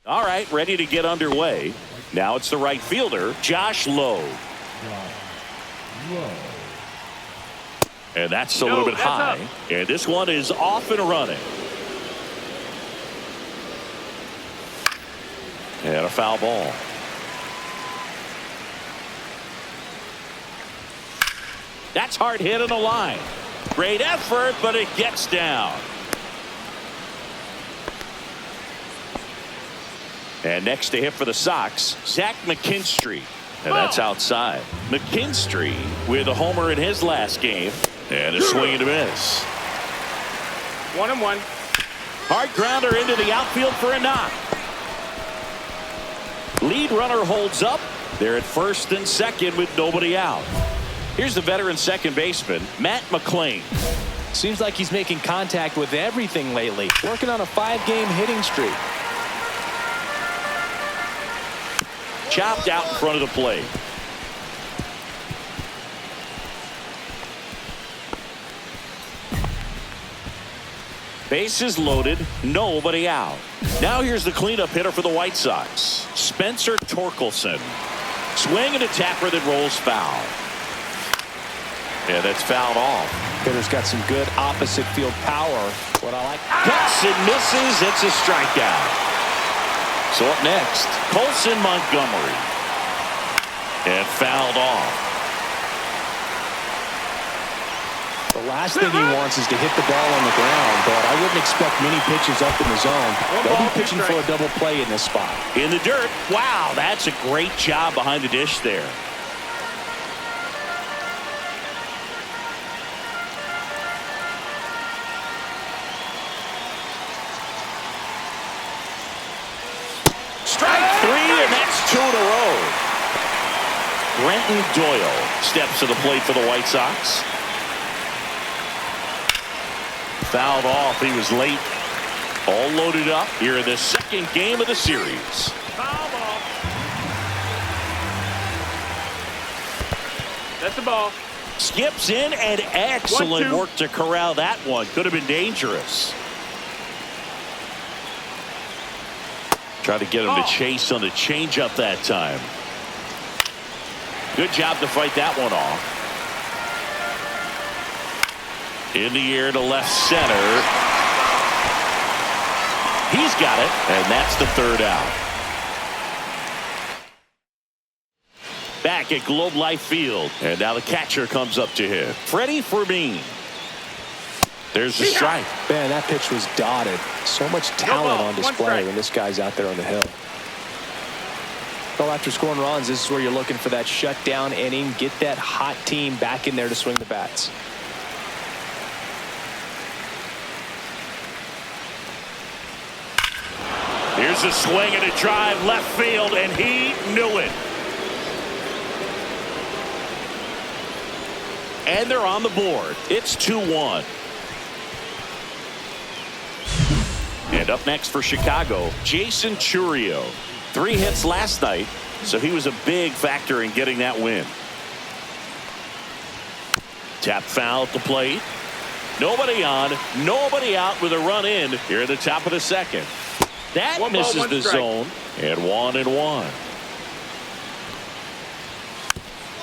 All right, ready to get underway. Now it's the right fielder, Josh Lowe. And that's a little bit high. And this one is off and running. And a foul ball. That's hard hit on the line. Great effort, but it gets down. And next to hit for the Sox, Zach McKinstry. And that's outside. McKinstry with a homer in his last game. And a swing and a miss. 1-1. Hard grounder into the outfield for a knock. Lead runner holds up. They're at first and second with nobody out. Here's the veteran second baseman, Matt McClain. Seems like he's making contact with everything lately. Working on a 5-game hitting streak. Chopped out in front of the plate. Bases loaded, nobody out. Now here's the cleanup hitter for the White Sox, Spencer Torkelson. Swing and a tapper that rolls foul. Yeah, that's fouled off. Hitter's got some good opposite field power. What I like. Cuts and misses. It's a strikeout. So up next, Colson Montgomery. And fouled off. The last thing he wants is to hit the ball on the ground, but I wouldn't expect many pitches up in the zone. They'll be pitching for a double play in this spot. In the dirt. Wow, that's a great job behind the dish there. Strike three, and that's 2 in a row. Brenton Doyle steps to the plate for the White Sox. Fouled off. He was late. All loaded up here in the second game of the series. Foul ball. That's the ball. Skips in, and excellent work to corral that one. Could have been dangerous. Try to get him to chase on the changeup that time. Good job to fight that one off. In the air to left center. He's got it, and that's the third out. Back at Globe Life Field, and now the catcher comes up to him. Freddie Fermin. There's the strike. Man, that pitch was dotted. So much talent on display when this guy's out there on the hill. Well, after scoring runs, this is where you're looking for that shutdown inning. Get that hot team back in there to swing the bats. Here's a swing and a drive left field, and he knew it. And they're on the board. It's 2-1. And up next for Chicago, Jason Chourio. 3 hits last night, so he was a big factor in getting that win. Tap foul at the plate. Nobody on, nobody out with a run in here at the top of the second. That misses the zone, and 1-1.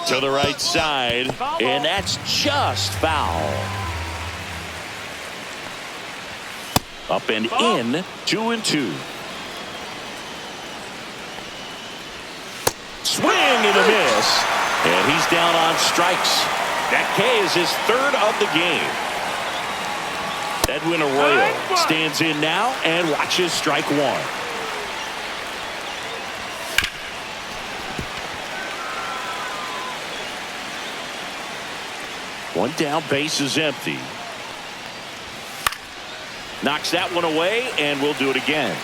To the right side, and that's just foul. Up and in, 2-2. Swing and a miss, and he's down on strikes. That K is his 3rd of the game. Edwin Arroyo stands in now and watches strike 1. One down, base is empty. Knocks that one away, and we'll do it again.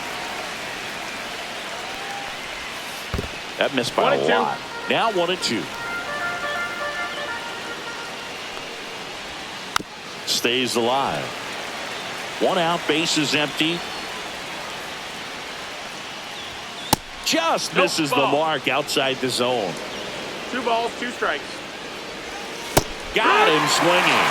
That missed by a lot. Now 1-2. Stays alive. 1 out, base is empty. Just misses the mark outside the zone. 2 balls, 2 strikes. Got him swinging.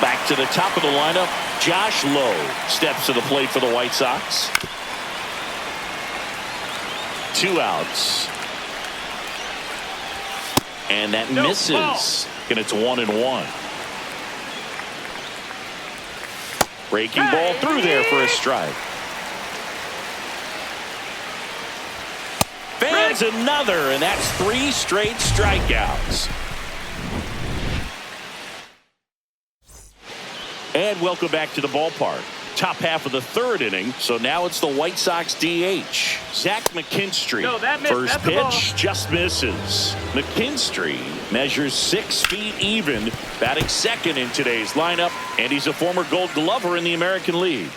Back to the top of the lineup, Josh Lowe steps to the plate for the White Sox. 2 outs. And that No, misses. ball. And it's 1-1. Breaking ball through there for a strike. Fans another, and that's 3 straight strikeouts. And welcome back to the ballpark. Top half of the 3rd inning, so now it's the White Sox DH. Zach McKinstry. No, that missed. First That's the ball. pitch just misses. McKinstry measures 6 feet even, batting second in today's lineup, and he's a former Gold Glover in the American League.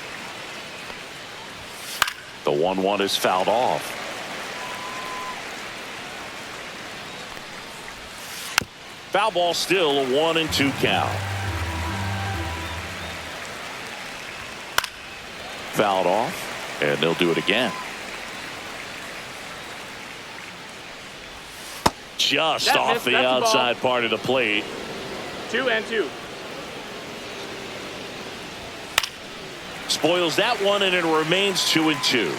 The 1-1 is fouled off. Foul ball, still a 1-2 count. Fouled off, and they'll do it again. Just That off missed. the That's the ball. outside part of the plate. 2-2. Spoils that one, and it remains 2-2.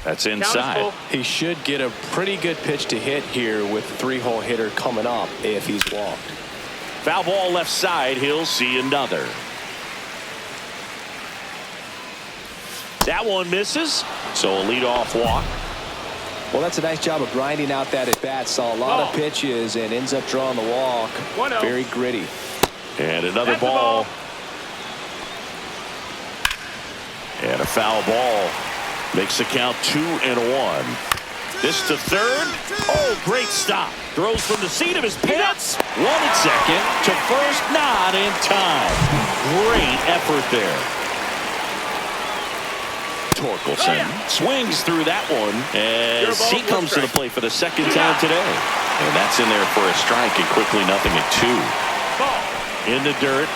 That's Count is inside. full. He should get a pretty good pitch to hit here with 3-hole hitter coming up if he's walked. Foul ball left side. He'll see another. That one misses, so a leadoff walk. Well, that's a nice job of grinding out that at bat. Saw a lot of pitches and ends up drawing the walk. 1-0. Very gritty. And another That's the ball. ball. And a foul ball. Makes the count 2-1. This to third. Oh, great stop. Throws from the seat of his pants. 1 at second. To first, not in time. Great effort there. Torkelson swings through that one as he comes to the plate for the 2nd time today. And that's in there for a strike, and quickly 0-2. Ball. In the dirt.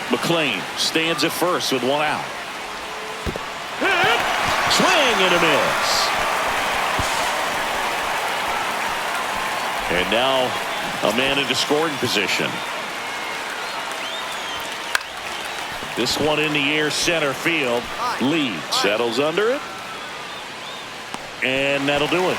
McLean stands at first with 1 out. Swing and a miss. And now a man into scoring position. This one in the air, center field. Lee settles under it. And that'll do it.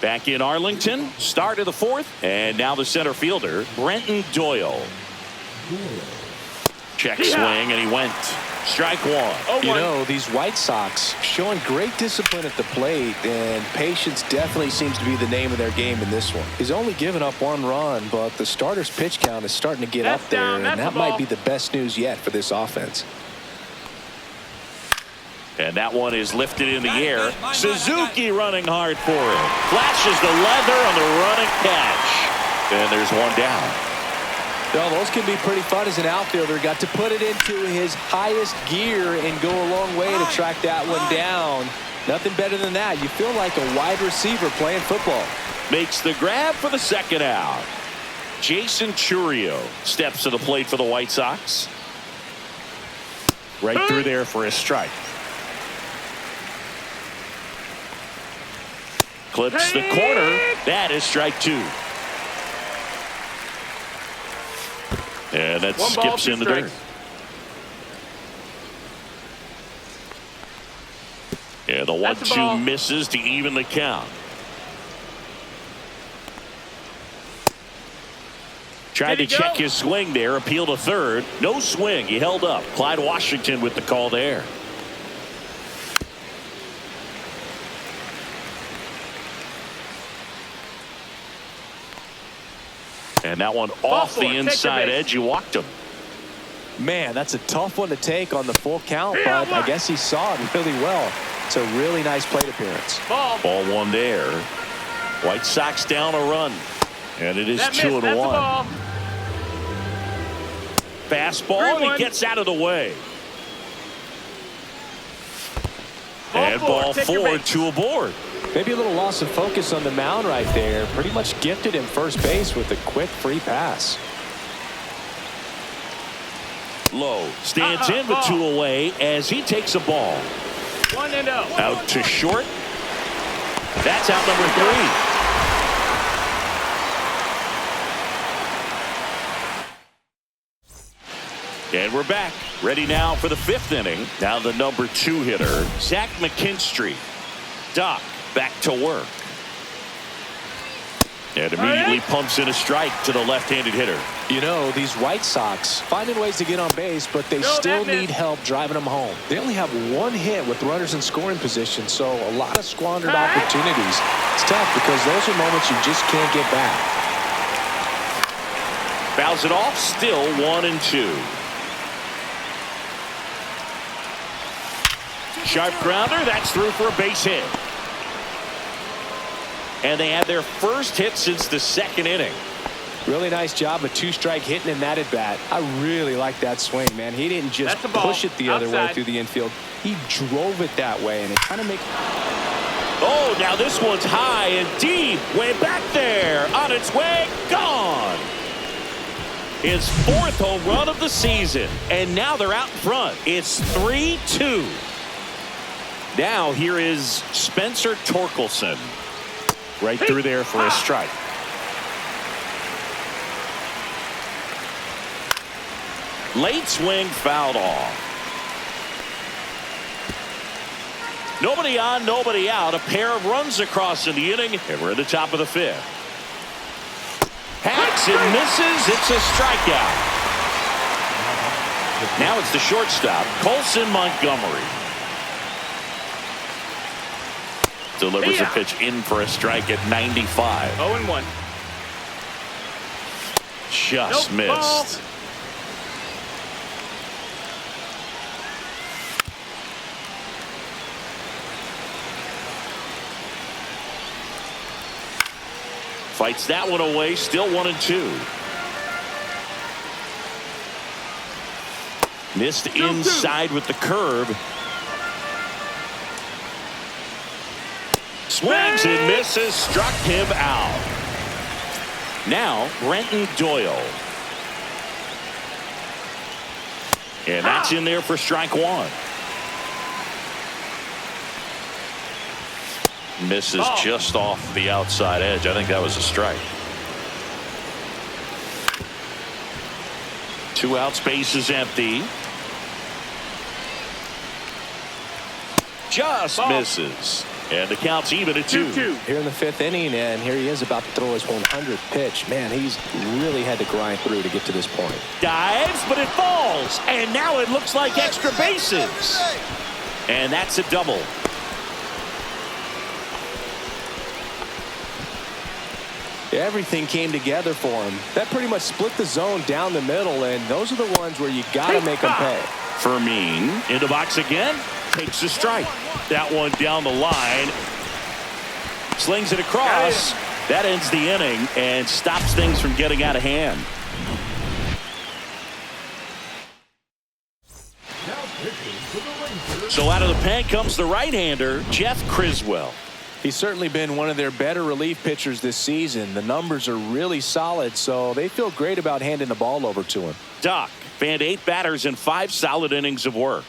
Back in Arlington, start of the 4th, and now the center fielder, Brenton Doyle. Check swing, and he went. Strike 1. You know, these White Sox showing great discipline at the plate, and patience definitely seems to be the name of their game in this one. He's only given up 1 run, but the starter's pitch count is starting to get up there, and that might be the best news yet for this offense. And that one is lifted in the air. Suzuki running hard for it. Flashes the leather on the running catch. And there's 1 down. No, those can be pretty fun as an outfielder. Got to put it into his highest gear and go a long way to track that one down. Nothing better than that. You feel like a wide receiver playing football. Makes the grab for the 2nd out. Jason Churio steps to the plate for the White Sox. Right through there for a strike. Clips the corner. That is strike 2. And that skips in the dirt. Yeah, the 1-2 misses to even the count. Tried to check his swing there, appeal to third. No swing. He held up. Clyde Washington with the call there. And that one off the inside edge. You walked him. Man, that's a tough one to take on the full count, but I guess he saw it really well. It's a really nice plate appearance. Ball 1 there. White Sox down a run. And it is 2-1. Fastball, and he gets out of the way. And ball 4, 2 aboard. Maybe a little loss of focus on the mound right there. Pretty much gifted him first base with a quick free pass. Lowe stands in with 2 away as he takes a ball. 1-0. Out to short. That's out number 3. And we're back. Ready now for the 5th inning. Now the number 2 hitter, Zach McKinstry. Doc back to work. And immediately pumps in a strike to the left-handed hitter. You know, these White Sox finding ways to get on base, but they still need help driving them home. They only have 1 hit with runners in scoring position, so a lot of squandered opportunities. It's tough because those are moments you just can't get back. Fouls it off, still 1-2. Sharp grounder, that's through for a base hit. And they had their first hit since the 2nd inning. Really nice job of 2-strike hitting in that at bat. I really like that swing, man. He didn't just push it the other way through the infield. He drove it that way, and it kind of makes... Oh, now this one's high and deep. Way back there. On its way. Gone. His 4th home run of the season. And now they're out in front. It's 3-2. Now here is Spencer Torkelson. Right through there for a strike. Late swing fouled off. Nobody on, nobody out. A pair of runs across in the inning, and we're at the top of the 5th. Hacks and misses. It's a strikeout. Now it's the shortstop, Colson Montgomery. Delivers a pitch in for a strike at 95. 0-1. Just missed. Fights that one away. Still 1-2. Missed inside with the curve. Swings and misses, struck him out. Now Brenton Doyle. And that's in there for strike 1. Misses just off the outside edge. I think that was a strike. 2 outs, base is empty. Just misses. And the count's even at 2. Here in the 5th inning, and here he is about to throw his 100th pitch. Man, he's really had to grind through to get to this point. Dives, but it falls. And now it looks like extra bases. And that's a double. Everything came together for him. That pretty much split the zone down the middle, and those are the ones where you got to make them pay. Fermin in the box again. Takes a strike. That one down the line. Slings it across. That ends the inning and stops things from getting out of hand. So out of the pen comes the right-hander, Jeff Criswell. He's certainly been one of their better relief pitchers this season. The numbers are really solid, so they feel great about handing the ball over to him. Doc fanned 8 batters in 5 solid innings of work.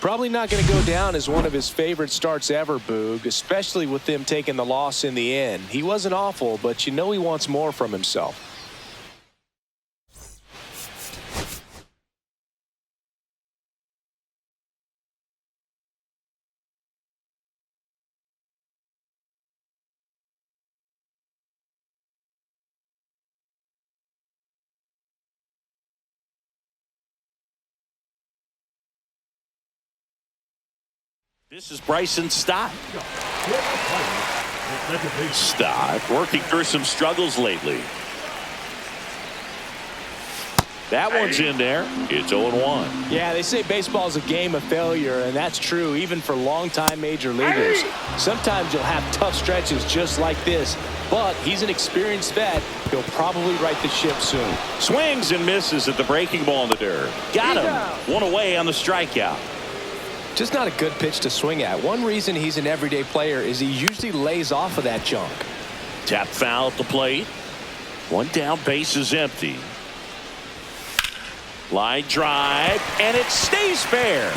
Probably not going to go down as one of his favorite starts ever, Boog, especially with them taking the loss in the end. He wasn't awful, but you know he wants more from himself. This is Bryson Stott. Stott working through some struggles lately. That one's in there. It's 0-1. Yeah, they say baseball is a game of failure, and that's true even for longtime major leaguers. Sometimes you'll have tough stretches just like this, but he's an experienced vet. He'll probably right the ship soon. Swings and misses at the breaking ball in the dirt. Got him. One away on the strikeout. Just not a good pitch to swing at. One reason he's an everyday player is he usually lays off of that junk. Tap foul at the plate. One down, base is empty. Line drive, and it stays fair.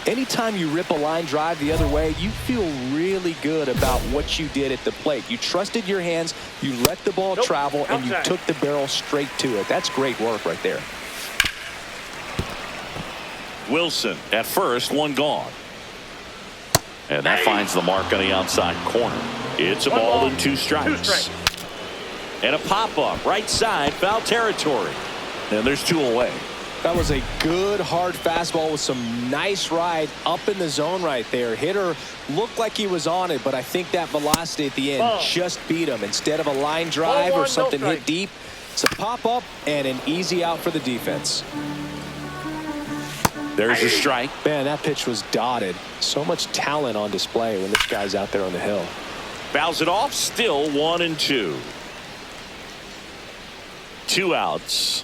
Anytime you rip a line drive the other way, you feel really good about what you did at the plate. You trusted your hands, you let the ball travel, and you took the barrel straight to it. That's great work right there. Wilson at first, one gone. And that finds the mark on the outside corner. It's a ball and 2 strikes. And a pop-up right side, foul territory. And there's 2 away. That was a good hard fastball with some nice ride up in the zone right there. Hitter looked like he was on it, but I think that velocity at the end just beat him. Instead of a line drive or something hit deep, it's a pop-up and an easy out for the defense. There's a strike. Man, that pitch was dotted. So much talent on display when this guy's out there on the hill. Fouls it off, still 1-2. 2 outs.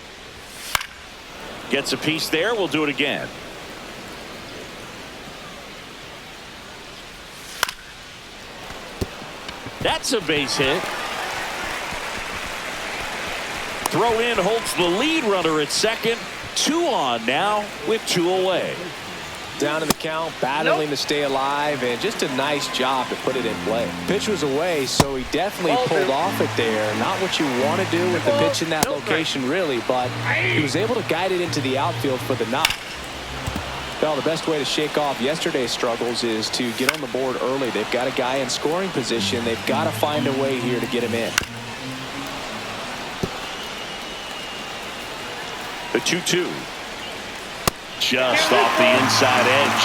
Gets a piece there. We'll do it again. That's a base hit. Throw in holds the lead runner at second. 2 on now with 2 away. Down in the count, battling to stay alive, and just a nice job to put it in play. Pitch was away, so he definitely pulled off it there. Not what you want to do with the pitch in that location, really, but he was able to guide it into the outfield for the knock. Well, the best way to shake off yesterday's struggles is to get on the board early. They've got a guy in scoring position. They've got to find a way here to get him in. The 2-2. Just off the inside edge.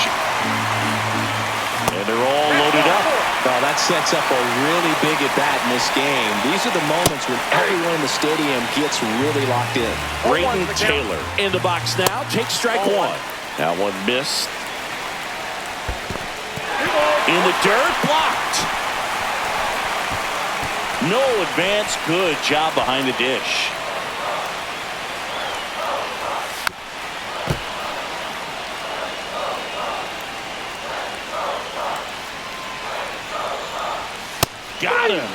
And they're all loaded up. Well, that sets up a really big at-bat in this game. These are the moments when everyone in the stadium gets really locked in. Brayton Taylor in the box now. Takes strike 1. Now one missed. In the dirt, blocked. No advance. Good job behind the dish. Got him.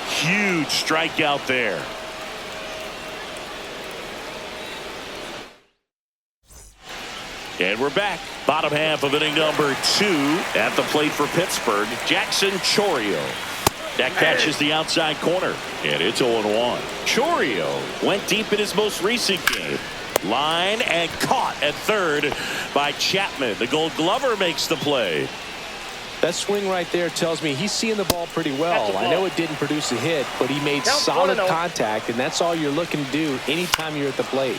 Huge strikeout there. And we're back. Bottom half of inning number 2 at the plate for Pittsburgh. Jackson Chourio. That catches the outside corner. And it's 0-1. Chourio went deep in his most recent game. Line and caught at third by Chapman. The Gold Glover makes the play. That swing right there tells me he's seeing the ball pretty well. I know it didn't produce a hit, but he made solid contact, and that's all you're looking to do anytime you're at the plate.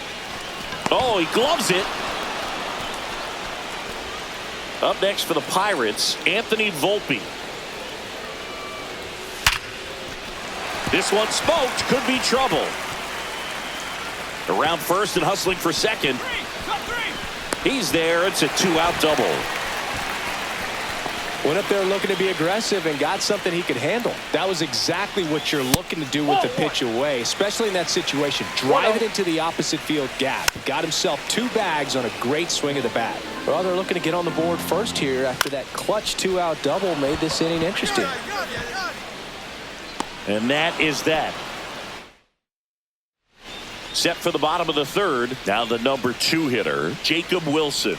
Oh, he gloves it. Up next for the Pirates, Anthony Volpe. This one smoked, could be trouble. Around first and hustling for second. He's there. It's a 2-out double. Went up there looking to be aggressive and got something he could handle. That was exactly what you're looking to do with the pitch away, especially in that situation. Drive it into the opposite field gap. Got himself 2 bags on a great swing of the bat. Well, they're looking to get on the board first here after that clutch 2-out double made this inning interesting. And that is that. Set for the bottom of the 3rd. Now the number 2 hitter, Jacob Wilson.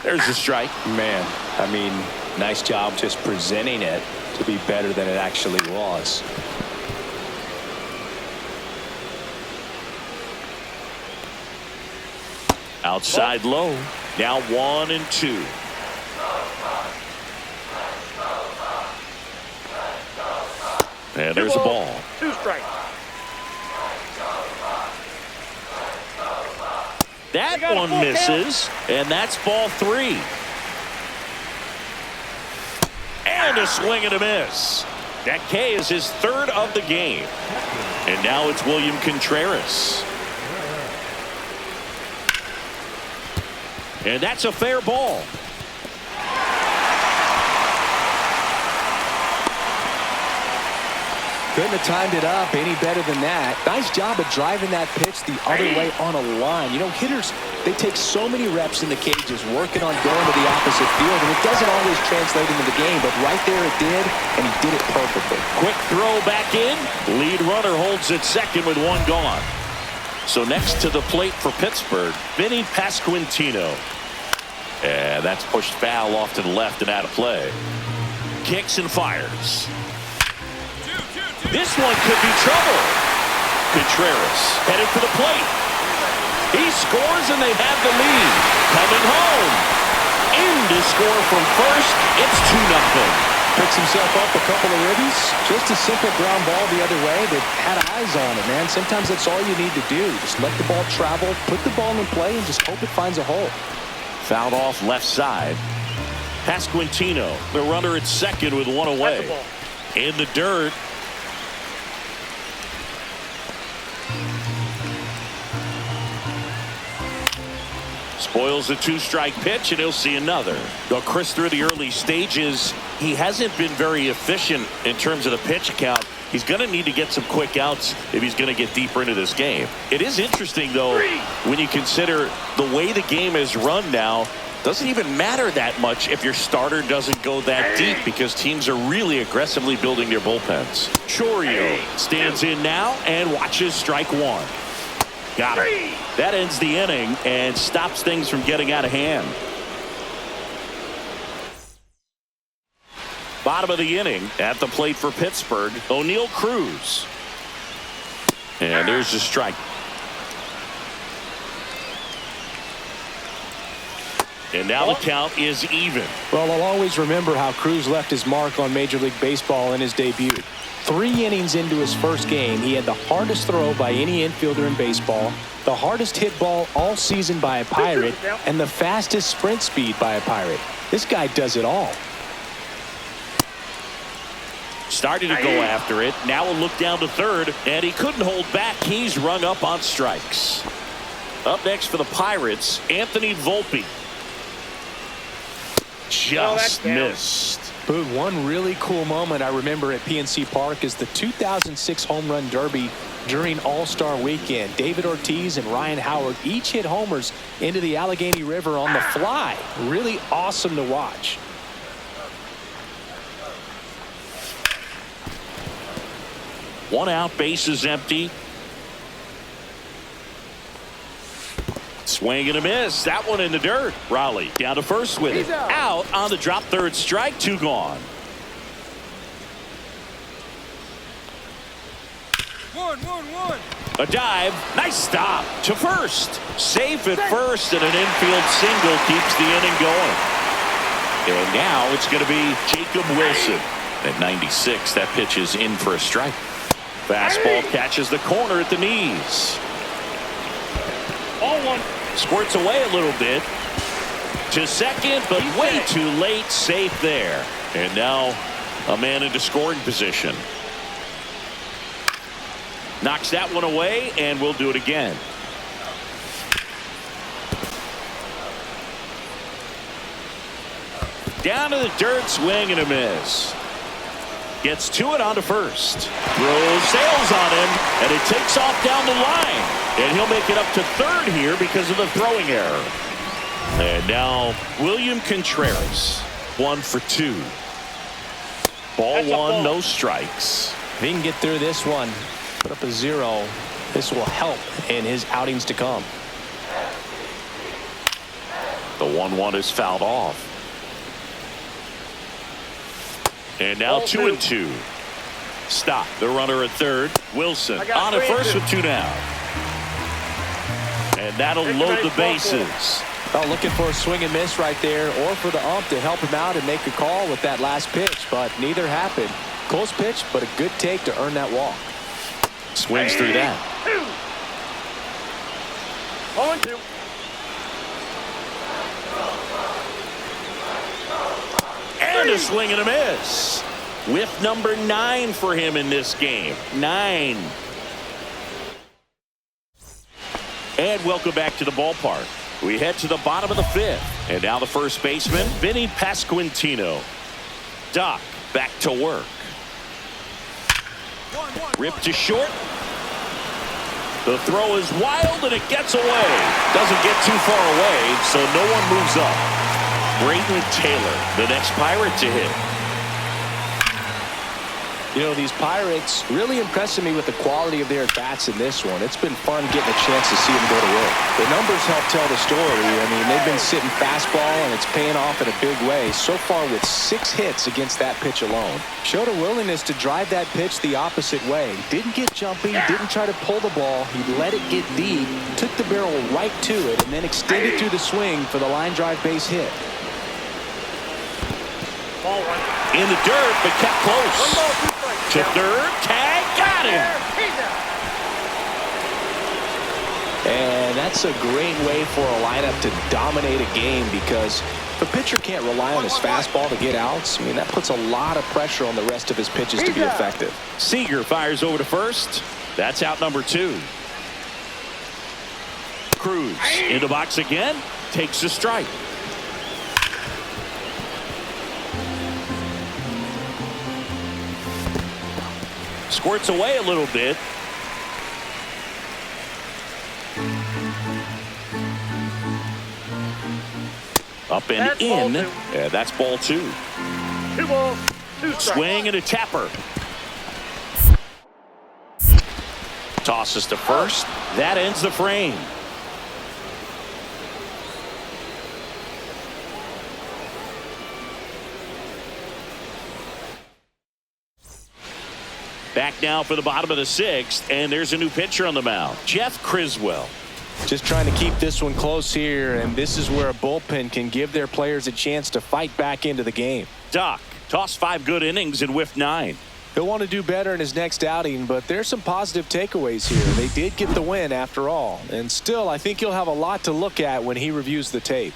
There's a strike. Man, I mean, nice job just presenting it to be better than it actually was. Outside low. Now 1-2. And there's a ball. 2 strikes. That one misses, and that's ball 3. And a swing and a miss. That K is his 3rd of the game. And now it's William Contreras. And that's a fair ball. Couldn't have timed it up any better than that. Nice job of driving that pitch the other way on a line. You know, hitters, they take so many reps in the cages working on going to the opposite field, and it doesn't always translate into the game, but right there it did, and he did it perfectly. Quick throw back in. Lead runner holds at second with 1 gone. So next to the plate for Pittsburgh, Vinny Pasquantino. And that's pushed foul off to the left and out of play. Kicks and fires. This one could be trouble. Contreras headed for the plate. He scores and they have the lead. Coming home. In to score from first. It's 2-0. Picks himself up a couple of ribbies. Just a simple ground ball the other way that had eyes on it, man. Sometimes that's all you need to do. Just let the ball travel, put the ball in play, and just hope it finds a hole. Fouled off left side. Pasquantino, the runner at second with one away. In the dirt. Spoils the 2-strike pitch, and he'll see another. Though Chris, through the early stages, he hasn't been very efficient in terms of the pitch count. He's going to need to get some quick outs if he's going to get deeper into this game. It is interesting, though, when you consider the way the game is run now. Doesn't even matter that much if your starter doesn't go that deep, because teams are really aggressively building their bullpens. Chourio stands in now and watches strike one. Got it. That ends the inning and stops things from getting out of hand. Bottom of the inning at the plate for Pittsburgh, O'Neal Cruz. And there's the strike. And now the count is even. Well, I'll always remember how Cruz left his mark on Major League Baseball in his debut. 3 innings into his first game, he had the hardest throw by any infielder in baseball, the hardest hit ball all season by a Pirate, and the fastest sprint speed by a Pirate. This guy does it all. Starting to go after it. Now a look down to third, and he couldn't hold back. He's rung up on strikes. Up next for the Pirates, Anthony Volpe. Just missed. But one really cool moment I remember at PNC Park is the 2006 Home Run Derby during All-Star Weekend. David Ortiz and Ryan Howard each hit homers into the Allegheny River on the fly. Really awesome to watch. One out, base is empty. Swing and a miss. That one in the dirt. Raleigh down to first with it. Out on the drop, third strike, 2 gone. 1-1-1. A dive. Nice stop to first. Safe at first, and an infield single keeps the inning going. And now it's going to be Jacob Wilson. At 96, that pitch is in for a strike. Fastball catches the corner at the knees. Ball 1. Squirts away a little bit to second, but way too late. Safe there. And now a man into scoring position. Knocks that one away, and we'll do it again. Down to the dirt, swing and a miss. Gets to it onto first. Throws sails on him, and it takes off down the line. And he'll make it up to third here because of the throwing error. And now William Contreras, 1 for 2. Ball 1, no strikes. If he can get through this one, put up a 0, this will help in his outings to come. The 1-1 is fouled off. And now 2-2. Stop the runner at third. Wilson on at first with 2 down. And that'll load the bases. Oh, looking for a swing and miss right there, or for the ump to help him out and make a call with that last pitch, but neither happened. Close pitch, but a good take to earn that walk. Swings through that. 0-2. And a swing and a miss. Whiff number 9 for him in this game. 9. And welcome back to the ballpark. We head to the bottom of the 5th. And now the first baseman, Vinny Pasquantino. Doc back to work. Ripped to short. The throw is wild, and it gets away. Doesn't get too far away, so no one moves up. Brayden Taylor, the next Pirate to hit. You know, these Pirates really impressing me with the quality of their at-bats in this one. It's been fun getting a chance to see them go to work. The numbers help tell the story. I mean, they've been sitting fastball, and it's paying off in a big way. So far with 6 hits against that pitch alone. Showed a willingness to drive that pitch the opposite way. Didn't get jumpy, didn't try to pull the ball. He let it get deep, took the barrel right to it, and then extended through the swing for the line drive base hit. Ball 1. In the dirt, but kept close. To third, tag, got him. And that's a great way for a lineup to dominate a game, because if a pitcher can't rely on his fastball to get outs, I mean, that puts a lot of pressure on the rest of his pitches to be effective. Seager fires over to first. That's out number 2. Cruz in the box again, takes a strike. Squirts away a little bit. Up and That's in. ball 2. Yeah, that's ball 2. 2 balls, 2 strikes. Swing and a tapper. Tosses to first. That ends the frame. Back now for the bottom of the 6th, and there's a new pitcher on the mound, Jeff Criswell. Just trying to keep this one close here, and this is where a bullpen can give their players a chance to fight back into the game. Doc tossed 5 good innings and whiffed 9. He'll want to do better in his next outing, but there's some positive takeaways here. They did get the win after all, and still I think he'll have a lot to look at when he reviews the tape.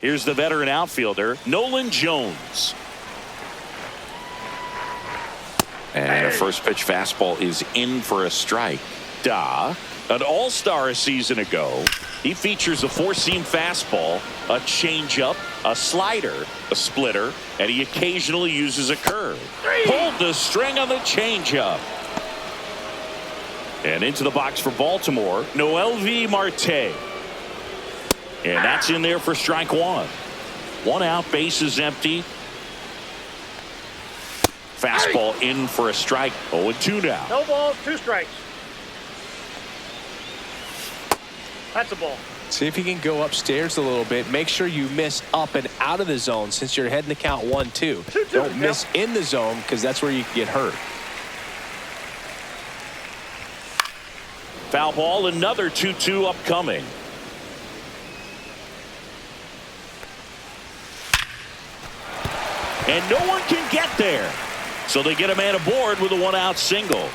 Here's the veteran outfielder, Nolan Jones. And a first pitch fastball is in for a strike. An all-star a season ago. He features a 4-seam fastball, a changeup, a slider, a splitter, and he occasionally uses a curve. Pulled the string on the changeup. And into the box for Baltimore, Noelvi Marte. And that's in there for strike 1. 1 out, bases empty. Fastball in for a strike. 0-2 now. No balls, 2 strikes. That's a ball. See if you can go upstairs a little bit. Make sure you miss up and out of the zone since you're heading to count 1-2. Don't miss in the zone, because that's where you can get hurt. Foul ball, another 2-2 upcoming. And no one can get there. So they get a man aboard with a 1-out single.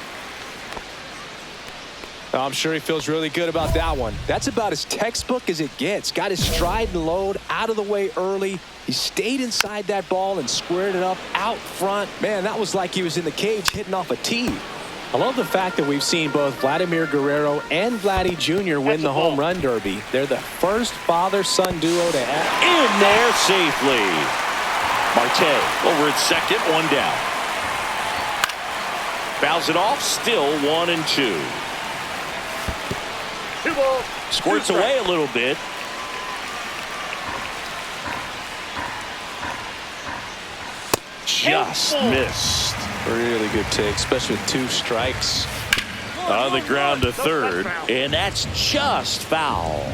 I'm sure he feels really good about that one. That's about as textbook as it gets. Got his stride and load out of the way early. He stayed inside that ball and squared it up out front. Man, that was like he was in the cage hitting off a tee. I love the fact that we've seen both Vladimir Guerrero and Vladdy Jr. win the home run derby. They're the first father-son duo to have in there safely. Marte over at second, 1 down. Fouls it off, still 1-2. 2 balls. Squirts away a little bit. Just missed. Really good take, especially with 2 strikes. On the ground to third, and that's just foul.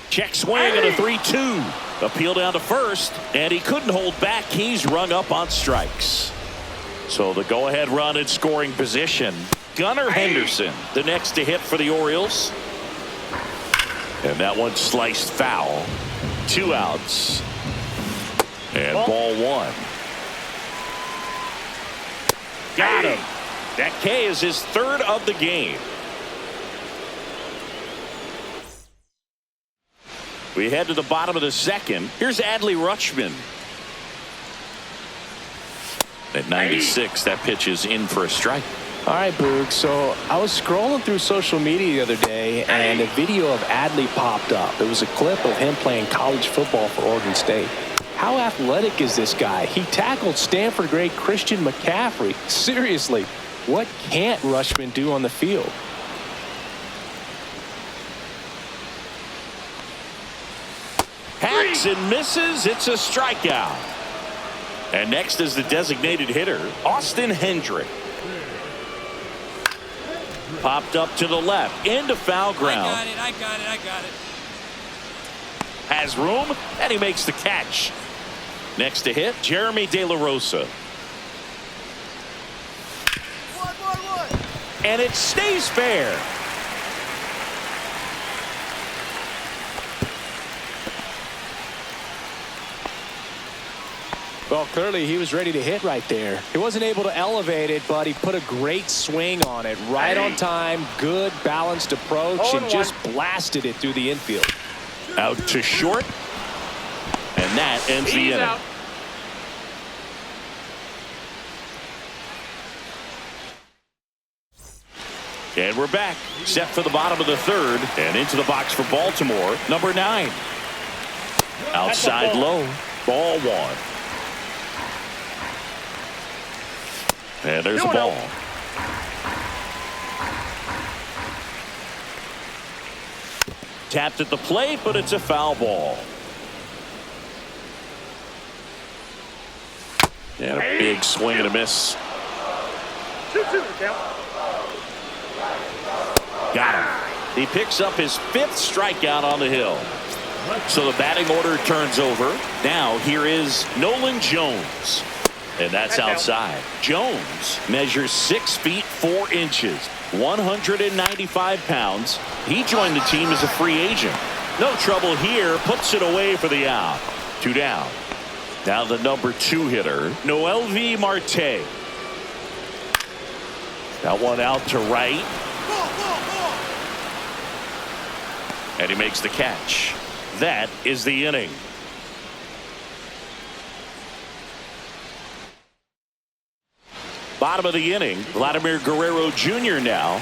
Check swing and a 3-2. Appeal down to first, and he couldn't hold back. He's rung up on strikes. So the go-ahead run in scoring position. Gunnar Henderson, the next to hit for the Orioles. And that one sliced foul. 2 outs. And ball 1. Got him. That K is his 3rd of the game. We head to the bottom of the 2nd. Here's Adley Rutschman. At 96, that pitch is in for a strike. All right, Boog. So I was scrolling through social media the other day, and a video of Adley popped up. It was a clip of him playing college football for Oregon State. How athletic is this guy? He tackled Stanford great Christian McCaffrey. Seriously, what can't Rushman do on the field? Hacks and misses. It's a strikeout. And next is the designated hitter, Austin Hendrick. Popped up to the left, into foul ground. I got it. Has room, and he makes the catch. Next to hit, Jeremy De La Rosa. And it stays fair. Well, clearly he was ready to hit right there. He wasn't able to elevate it, but he put a great swing on it. Right on time, good balanced approach, and just blasted it through the infield. Out to short. And that ends the inning. Out. And we're back. Set for the bottom of the third. And into the box for Baltimore, number 9. Outside low. Ball 1. And there's a ball. Tapped at the plate, but it's a foul ball. And a big swing and a miss. 2-2 count. Got him. He picks up his 5th strikeout on the hill. So the batting order turns over. Now here is Nolan Jones. And that's outside. Jones measures 6 feet 4 inches, 195 pounds. He joined the team as a free agent. No trouble here. Puts it away for the out. 2 down. Now the number 2 hitter, Noelvi Marte. That one out to right. And he makes the catch. That is the inning. Bottom of the inning, Vladimir Guerrero Jr. now.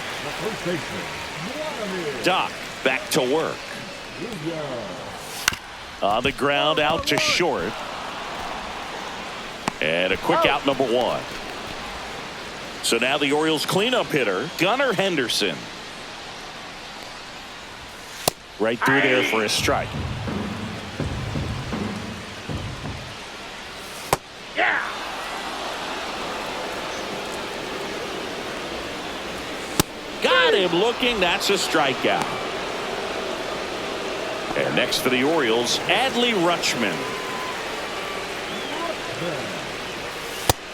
Doc back to work. On the ground, out to short. And a quick out, number 1. So now the Orioles cleanup hitter, Gunnar Henderson. Right through there for a strike. Got him looking. That's a strikeout. And next for the Orioles, Adley Rutschman.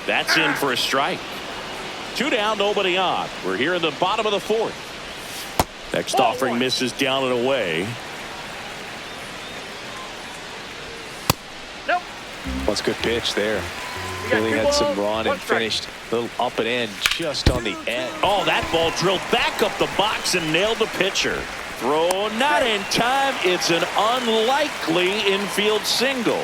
That's in for a strike. 2 down, nobody on. We're here in the bottom of the 4th. Next offering misses down and away. Nope. That's a good pitch there. Really had some run and finished a little up and in just on the edge. Oh, that ball drilled back up the box and nailed the pitcher. Throw not in time. It's an unlikely infield single.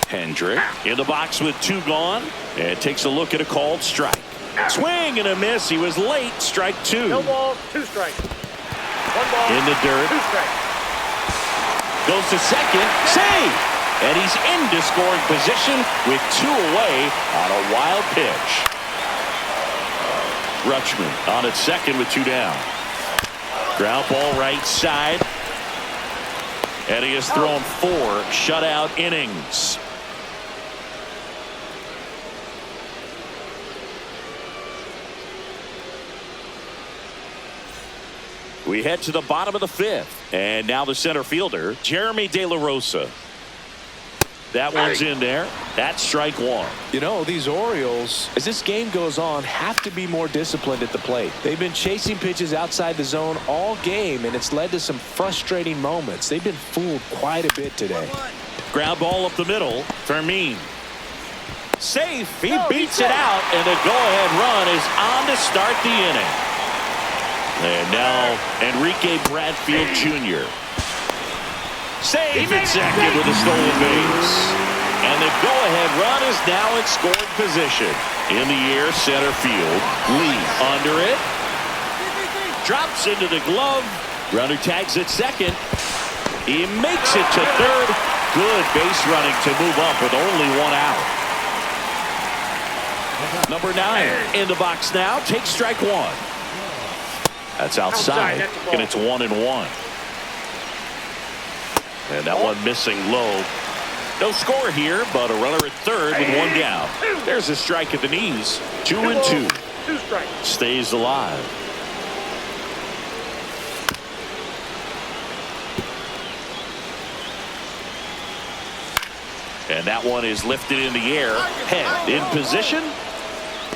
Hendrick in the box with 2 gone and takes a look at a called strike. Swing and a miss. He was late. Strike 2. No balls, 2 strikes. 1 ball. In the dirt. 2 strikes. Goes to second. Save. And he's into scoring position with 2 away on a wild pitch. Rutschman on at second with 2 down. Ground ball right side. And he has thrown 4 shutout innings. We head to the bottom of the 5th. And now the center fielder, Jeremy De La Rosa. That one's in there. That's strike 1. You know, these Orioles, as this game goes on, have to be more disciplined at the plate. They've been chasing pitches outside the zone all game, and it's led to some frustrating moments. They've been fooled quite a bit today. Ground ball up the middle. Fermin. Safe. He beats it out, and the go-ahead run is on to start the inning. And now Enrique Bradfield Jr. Save at second with a stolen base. And And the go-ahead run is now in scoring position. In the air, center field. Lee under it. Drops into the glove. Runner tags at second. He makes it to third. Good base running to move up with only one out. Number 9 in the box now. Takes strike one. That's outside. And it's 1-1. And that one missing low. No score here, but a runner at third with one down. There's a strike at the knees. 2-2. 2 strikes. Stays alive. And that one is lifted in the air. Head in position.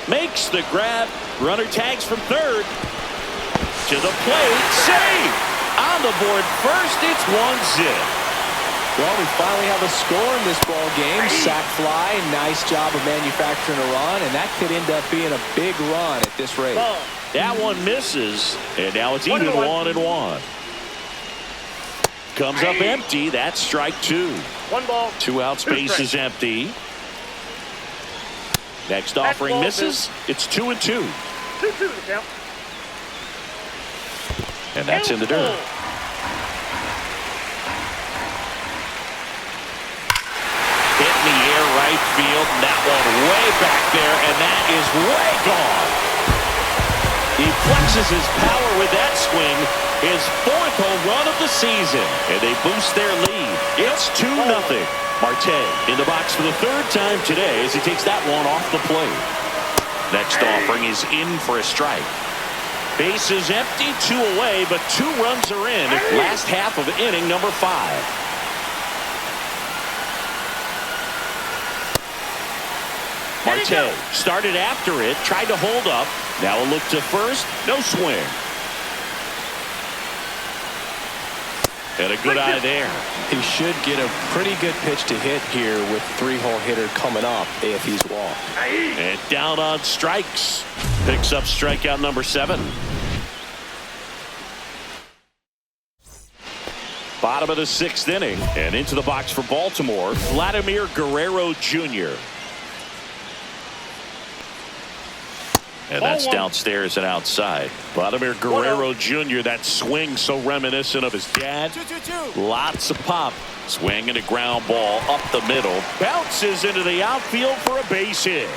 Makes the grab. Runner tags from third. To the plate. Save! On the board first, it's 1-0. Well, we finally have a score in this ball game. Sac fly. Nice job of manufacturing a run, and that could end up being a big run at this rate. That one misses, and now it's even 1-1. Comes up empty. That's strike 2. 1 ball. 2 out, space is empty. Next offering misses. It's 2-2. 2-2 to count. And that's in the dirt. Hit in the air right field. And that one way back there, and that is way gone. He flexes his power with that swing. His 4th home run of the season. And they boost their lead. It's 2-0. Marte in the box for the 3rd time today as he takes that one off the plate. Next offering is in for a strike. Base is empty, 2 away, but 2 runs are in. Last half of inning number 5. Marte started after it, tried to hold up. Now a look to first, no swing. And a good eye there. He should get a pretty good pitch to hit here with 3-hole hitter coming up if he's walked. And down on strikes. Picks up strikeout number 7. Bottom of the 6th inning. And into the box for Baltimore, Vladimir Guerrero Jr. And that's downstairs and outside. Vladimir Guerrero Jr., that swing so reminiscent of his dad. Lots of pop. Swing and a ground ball up the middle. Bounces into the outfield for a base hit.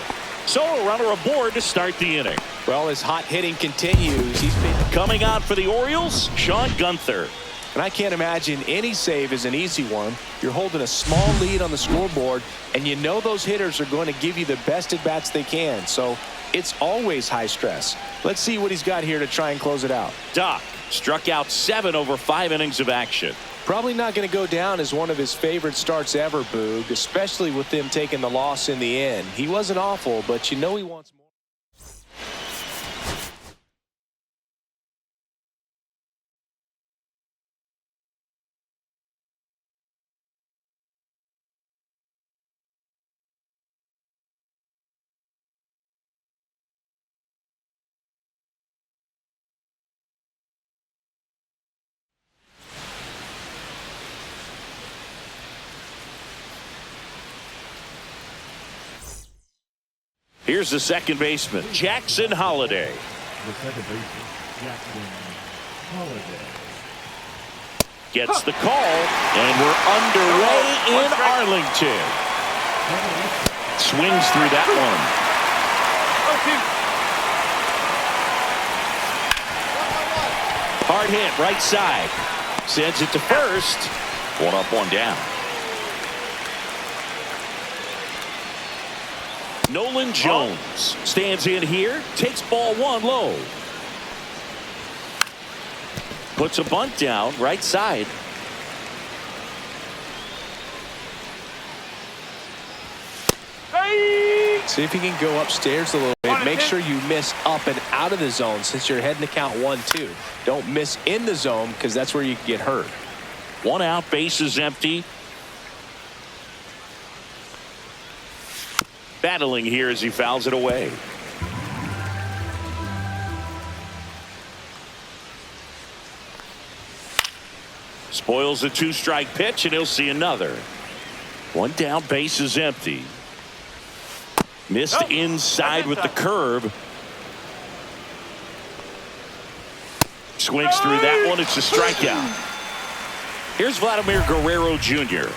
So a runner aboard to start the inning. Well, his hot hitting continues. He's been coming out for the Orioles, Sean Gunther. And I can't imagine any save is an easy one. You're holding a small lead on the scoreboard, and you know those hitters are going to give you the best at-bats they can. So it's always high stress. Let's see what he's got here to try and close it out. Doc struck out 7 over 5 innings of action. Probably not going to go down as one of his favorite starts ever, Boog, especially with them taking the loss in the end. He wasn't awful, but you know he wants more. Here's the second baseman, Jackson Holliday. The second baseman, Jackson Holliday. Gets the call, and we're underway in Arlington. Swings through that one. Hard hit, right side. Sends it to first. 1 up, 1 down. Nolan Jones stands in here, takes ball 1 low. Puts a bunt down, right side. See if you can go upstairs a little bit. Make sure you miss up and out of the zone since you're heading to count 1-2. Don't miss in the zone because that's where you can get hurt. 1 out, base is empty. Battling here as he fouls it away. Spoils a 2-strike pitch, and he'll see another. One down, base is empty. Missed inside with the curve. Swings through that one. It's a strikeout. Here's Vladimir Guerrero Jr.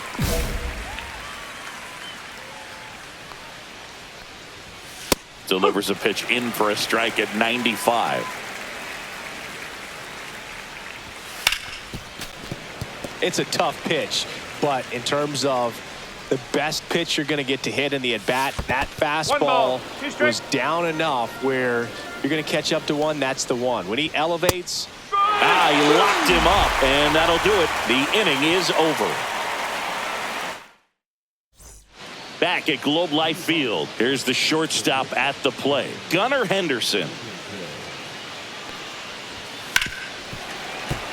Delivers a pitch in for a strike at 95. It's a tough pitch, but in terms of the best pitch you're going to get to hit in the at-bat, that fastball was down enough where you're going to catch up to one. That's the one. When he elevates. He locked him up, and that'll do it. The inning is over. Back at Globe Life Field, here's the shortstop at the plate, Gunnar Henderson.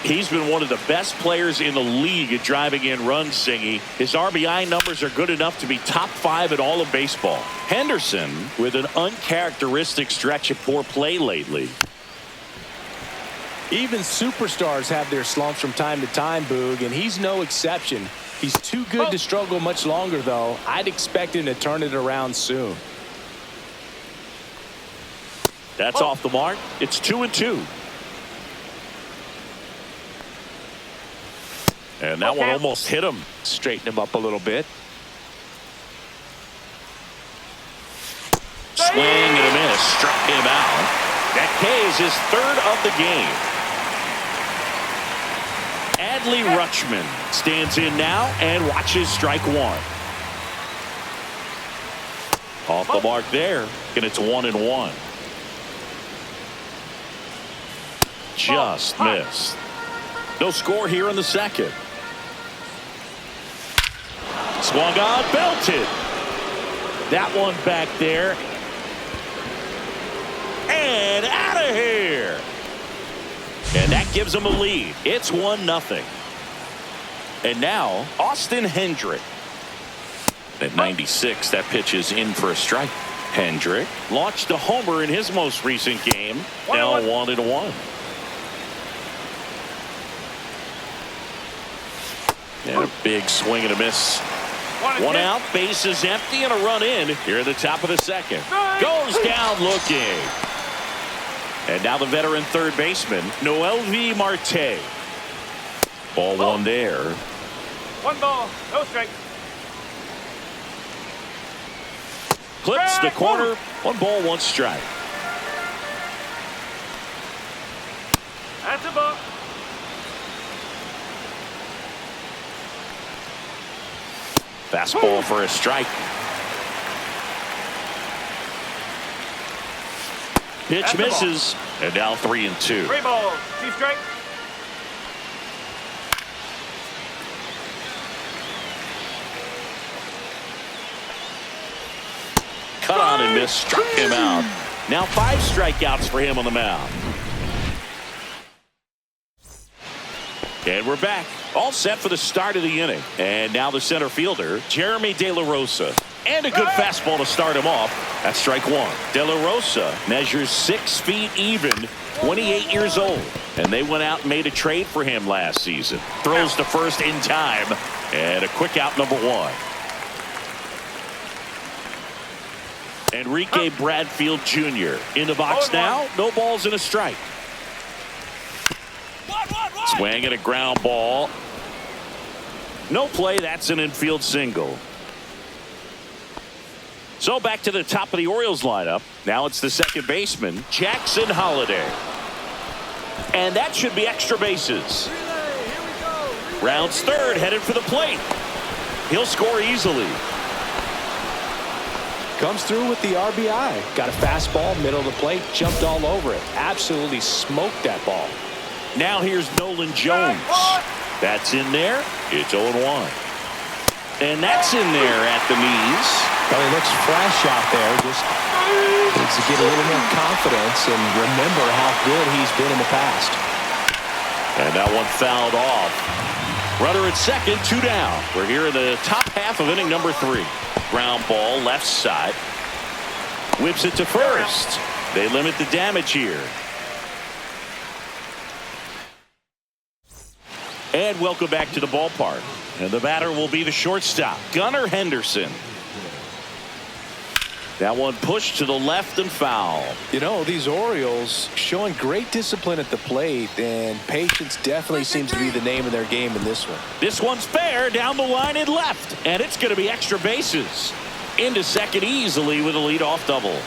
He's been one of the best players in the league at driving in runs, Singy. His RBI numbers are good enough to be top 5 in all of baseball. Henderson with an uncharacteristic stretch of poor play lately. Even superstars have their slumps from time to time, Boog, and he's no exception. He's too good to struggle much longer, though. I'd expect him to turn it around soon. That's off the mark. It's 2-2. And that one almost hit him. Straighten him up a little bit. Swing and a miss. Struck him out. That K is his 3rd of the game. Adley Rutschman stands in now and watches strike one. Off the mark there, and it's 1-1. Just missed. No score here in the second. Swung on, belted. That one back there. And out of here. And that gives them a lead. It's 1-0. And now, Austin Hendrick. At 96, that pitch is in for a strike. Hendrick launched a homer in his most recent game. Now 1-1. And a big swing and a miss. One out, base is empty, and a run in here at the top of the second. Goes down looking. And now the veteran third baseman, Noel V. Marte. Ball one there. 1 ball, no strike. Clips the corner. 1 ball, 1 strike. That's a ball. Fastball for a strike. Pitch misses, and now 3-2. 3 balls, 2 strikes. Cut on and miss, struck him out. Now 5 strikeouts for him on the mound. And we're back, all set for the start of the inning. And now the center fielder, Jeremy De La Rosa. And a good fastball to start him off. That's strike one. De La Rosa measures 6 feet even, 28 years old. And they went out and made a trade for him last season. Throws to first in time. And a quick out, number 1. Enrique Bradfield Jr. in the box now. No balls and a strike. Swing and a ground ball. No play. That's an infield single. So back to the top of the Orioles lineup. Now it's the second baseman, Jackson Holliday. And that should be extra bases. Rounds third, headed for the plate. He'll score easily. Comes through with the RBI. Got a fastball, middle of the plate, jumped all over it. Absolutely smoked that ball. Now here's Nolan Jones. That's in there. It's 0-1. And that's in there at the knees. Well, he looks fresh out there. Just needs to get a little more confidence and remember how good he's been in the past. And that one fouled off. Runner at second, 2 down. We're here in the top half of inning number 3. Ground ball, left side. Whips it to first. They limit the damage here. And welcome back to the ballpark. And the batter will be the shortstop, Gunnar Henderson. That one pushed to the left and foul. You know, these Orioles showing great discipline at the plate, and patience definitely seems to be the name of their game in this one. This one's fair down the line and left, and it's going to be extra bases. Into second easily with a leadoff double.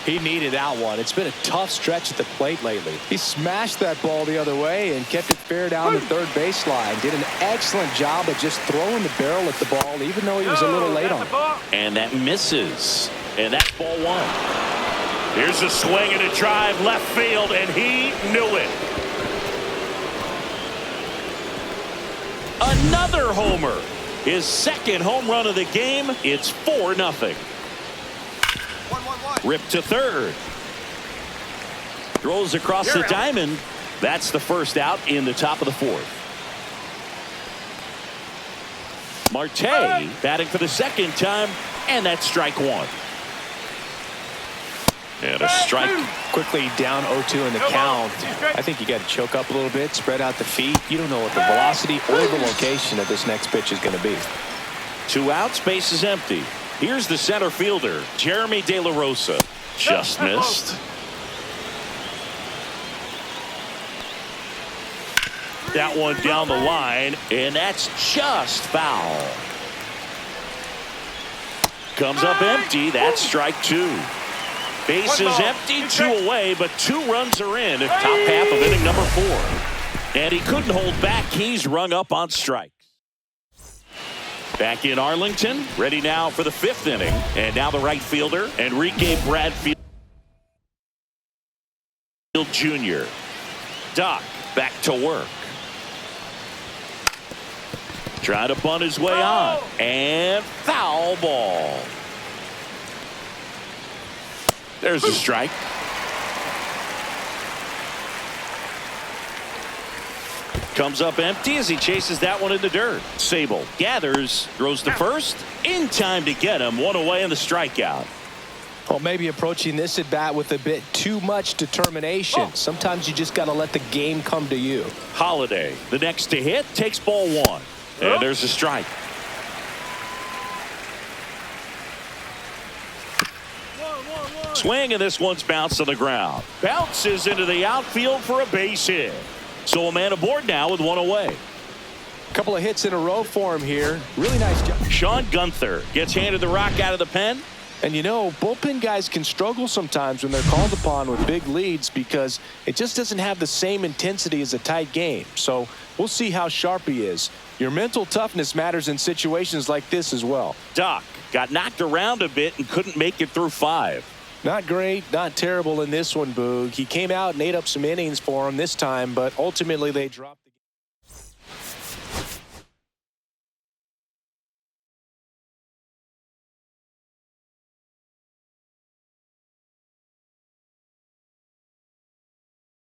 He needed that one. It's been a tough stretch at the plate lately. He smashed that ball the other way and kept it fair down the third baseline. Did an excellent job of just throwing the barrel at the ball, even though he was a little late on it. And that misses. And that's ball one. Here's a swing and a drive left field, and he knew it. Another homer. His second home run of the game. It's 4-0. Ripped to third. Throws across the diamond. That's the first out in the top of the fourth. Marte batting for the second time, and that's strike one. And a strike. Quickly down 0-2 in the count. I think you got to choke up a little bit, spread out the feet. You don't know what the velocity or the location of this next pitch is going to be. 2 outs, base is empty. Here's the center fielder, Jeremy De La Rosa. Just missed. That one down the line, and that's just foul. Comes up empty. That's strike two. Base is empty, 2 away, but 2 runs are in at top half of inning number 4. And he couldn't hold back. He's rung up on strikes. Back in Arlington, ready now for the 5th inning. And now the right fielder, Enrique Bradfield Jr. Doc back to work. Trying to bunt his way on. And foul ball. There's a strike. Comes up empty as he chases that one in the dirt. Sable gathers, throws to first. In time to get him. 1 away in the strikeout. Well, maybe approaching this at bat with a bit too much determination. Sometimes you just got to let the game come to you. Holiday, the next to hit, takes ball 1. And there's a strike. Swing, and this one's bounced on the ground. Bounces into the outfield for a base hit. So a man aboard now with 1 away. A couple of hits in a row for him here. Really nice job. Sean Gunther gets handed the rock out of the pen. And you know, bullpen guys can struggle sometimes when they're called upon with big leads because it just doesn't have the same intensity as a tight game. So we'll see how sharp he is. Your mental toughness matters in situations like this as well. Doc got knocked around a bit and couldn't make it through 5. Not great, not terrible in this one, Boog. He came out and ate up some innings for him this time, but ultimately they dropped.